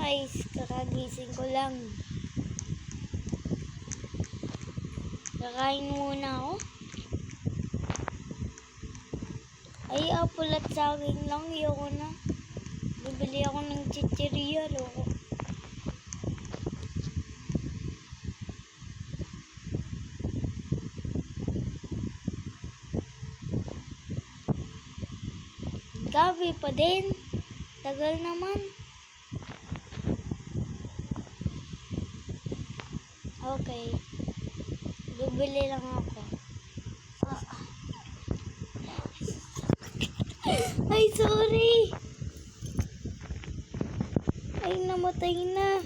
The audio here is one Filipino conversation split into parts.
guys, kakagising ko lang. Kakain muna ako. Ay, apple at saging lang. Ayoko na. Bibili ako ng chichirya. Loko. Gabi pa din. Tagal naman. Okay. Bibili lang ako. Ay, sorry. Ay, namatay na.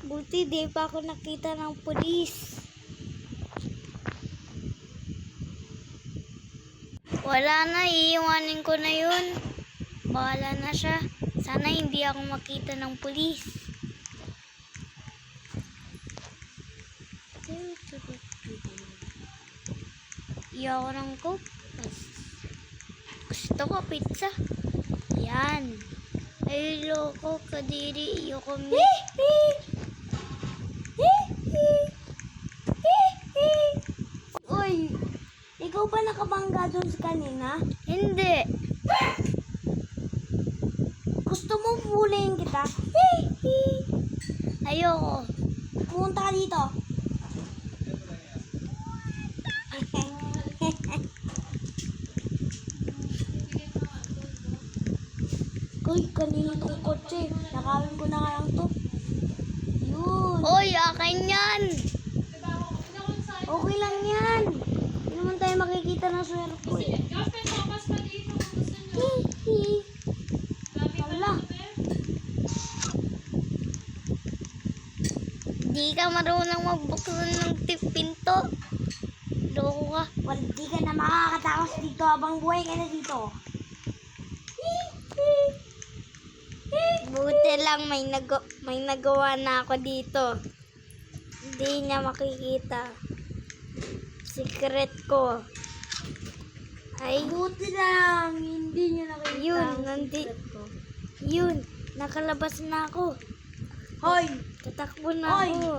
Buti di pa ako nakita ng pulis. Wala na, iiwanin ko na yun. Bahala na siya. Sana hindi ako makita ng pulis. Iyo ako ng coke. Gusto ko pizza. Yan. Ay, loko, kadiri. Iyo ko Uy, ikaw ba nakabangga doon sa kanina? Hindi. Gusto mo huliin kita? Ayoko. Pumunta ka dito. Uy, kanina itong kotse. Nakawin ko na nga lang to. Yun. Oy, akin yan. Okay lang yan. Hindi naman tayo makikita ng swerte ko eh. Wala. Di ka marunong magbuksan ng pinto. Loko ka. Well, di ka na makakatakas dito habang buhay ka na dito. Buti lang may nagawa na ako dito. Hindi niya makikita. Secret ko. Ay, Buti lang, hindi niya nakita. yun, ang secret ko. yun, nakalabas na ako. Hoy! Tatakbo na Oy! ako.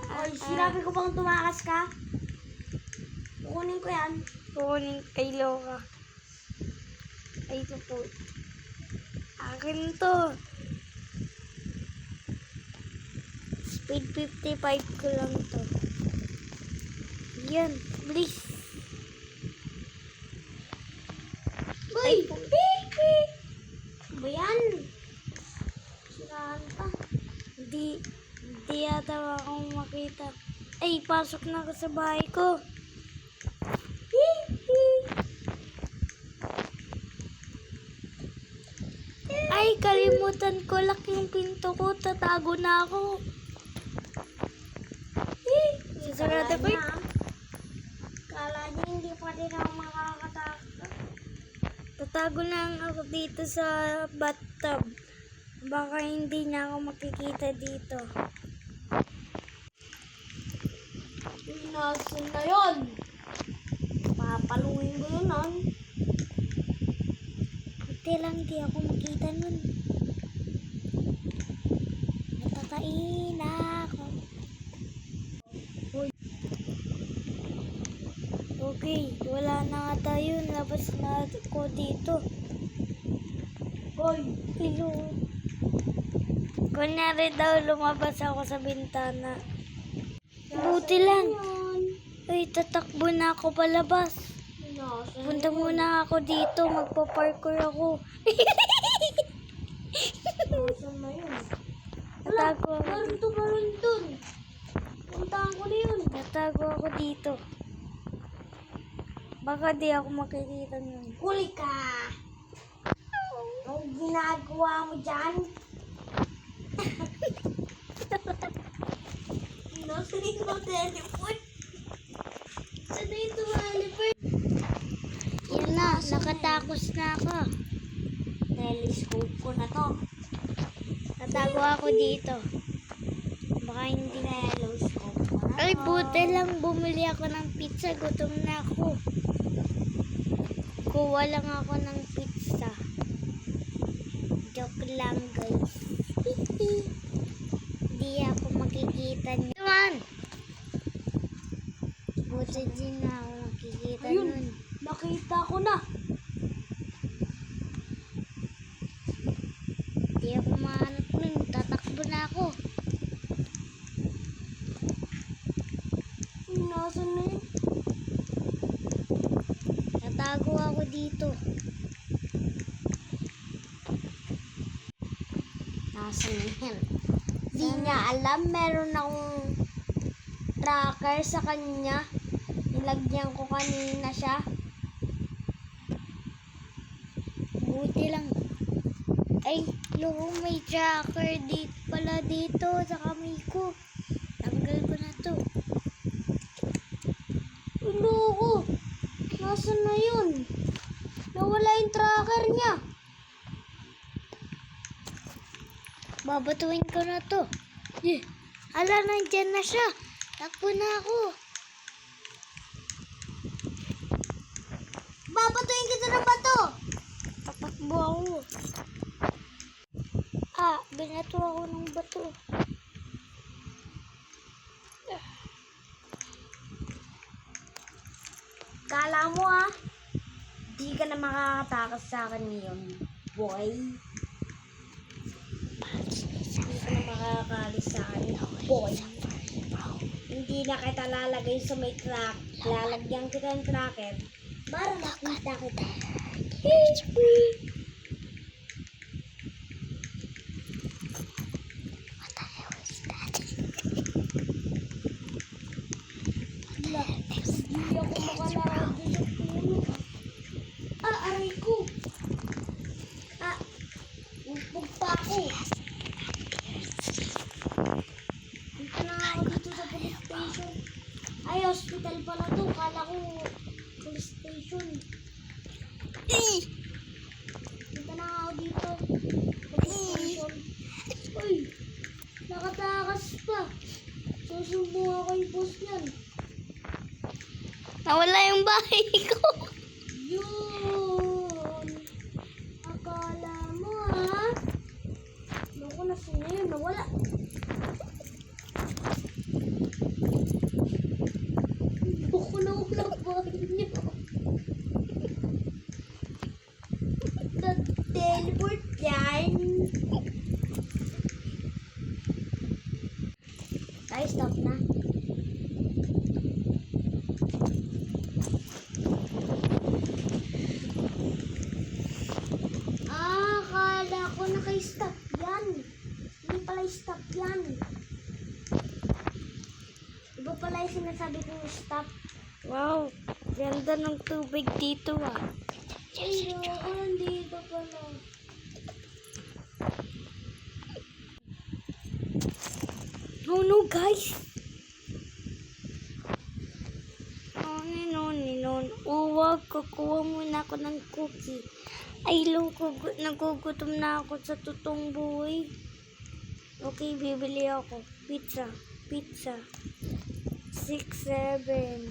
Hoy, sinabi ko bang tumakas ka? Kukunin ko yan. Kukunin kay Loka. Ay, ito po. Akin to. Speed 55 ko lang to. Yan, please. Uy! Ba yan? Sirahan pa. Hindi yata akong makita. Ay, pasok na ako sa bahay ko. Ay, kalimutan ko. Lock yung pinto ko. Tatago na ako. Sasarado ko yun. Kala niya hindi pa din ako makakataka. Tatago lang ako dito sa bathtub. Baka hindi na ako makikita dito. Nasaan na yun? Papaluin ko yun nun. Buti lang di ako makita nun. Natatain ako. Okay, wala na nga tayo. Labas na ako dito. Hoy! Hello. Kunyari daw lumabas ako sa bintana. Buti lang. Ay, tatakbo na ako palabas. Punta muna ako dito. Magpa-parkour ako. Nasaan na yun? Natago ako. Meron dun. Puntahan ko na yun. Natago ako dito. Baka di ako makikita nun. Huli ka! Anong ginagawa mo dyan? Nasaan yung teleport? Saan na yung teleport? Yan na, nakatakos na ako. Telescope ko na to. Natago ako dito. Baka hindi na. Telescope ko na to. Ay, buti lang bumili ako ng pizza. Gutom na ako. Kuha lang ako ng pizza. Joke lang, guys. Hindi ako makikita niyo. Naman! Buti din na ako makikita Ayun. nun. Nakita ko na. Hindi ako mahanap nun. Tatakbo na ako. Ay, nasan na yun? Natago ako dito. Nasaan na yan? Di niya alam, meron akong tracker sa kanya. Nilagyan ko kanina siya. Buti lang. Ay, loko, may tracker dito pala dito sa kamay ko. Tanggal ko na to. Loko! Nasaan na yun? Nawala yung tracker niya. Babatuin ko na to. Ala, nandyan na siya. Takbo na ako. Babatuin kita ng bato! Tatakbo ako. Ah, binato ako ng bato. Kala mo di ka na makakatakas sa akin ngayon, boy. Hindi ka na makakalis sa akin, boy. Hindi na kita lalagay sa may crack. Lalagyan kita ng tracker para makita kita. Hindi ako makalakad doon sa puno. Aray ko. Umpog pa ako. Dito na ako dito sa police station. Ay, hospital pala to. Kala ko police station. Dito na ako dito. Police station. Uy, nakatakas pa. Susumbong ako yung boss niyan. Nawala yung bahay ko. Yun. Akala mo Loko na siya yun. Nawala. Loko na wala bahay niya. Teleport yan. Ay, stop na. Akala ko naka-stop yan. Hindi pala stop yan. Iba pala yung sinasabi kong stop. Wow, ganda ng tubig dito Ay, nandito pala. Oh no, guys. Noon. Uwag, kukuha muna ako ng cookie. Ay, loko, nagugutom na ako sa totoong buhay. Okay, bibili ako. Pizza. 6, 7.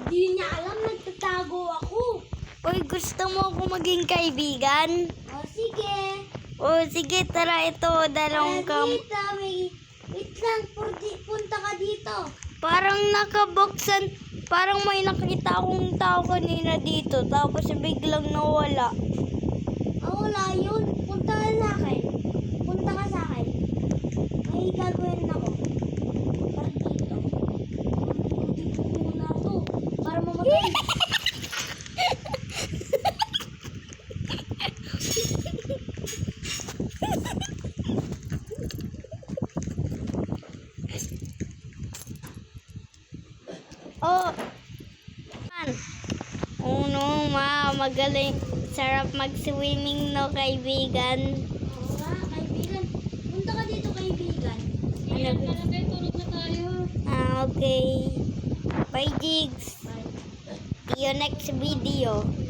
Di niya alam, nagtatago ako. Uy, gusto mo ako maging kaibigan? O, sige. O, sige, tara ito. Dalawang Dito, wait lang, punta ka dito. Parang nakabuksan. Parang may nakita akong tao kanina dito. Tapos biglang nawala. Wala yun. Punta ka sa akin. Punta ka sa akin. May gagawin ako. Para dito. Dito muna to. Para mamatay. Oh! Oh no, magaling. Sarap mag-swimming, no, kaibigan. Oo nga, kaibigan. Punta ka dito, kaibigan. Tulog na tayo. Okay. Bye, Jigs. See you next video.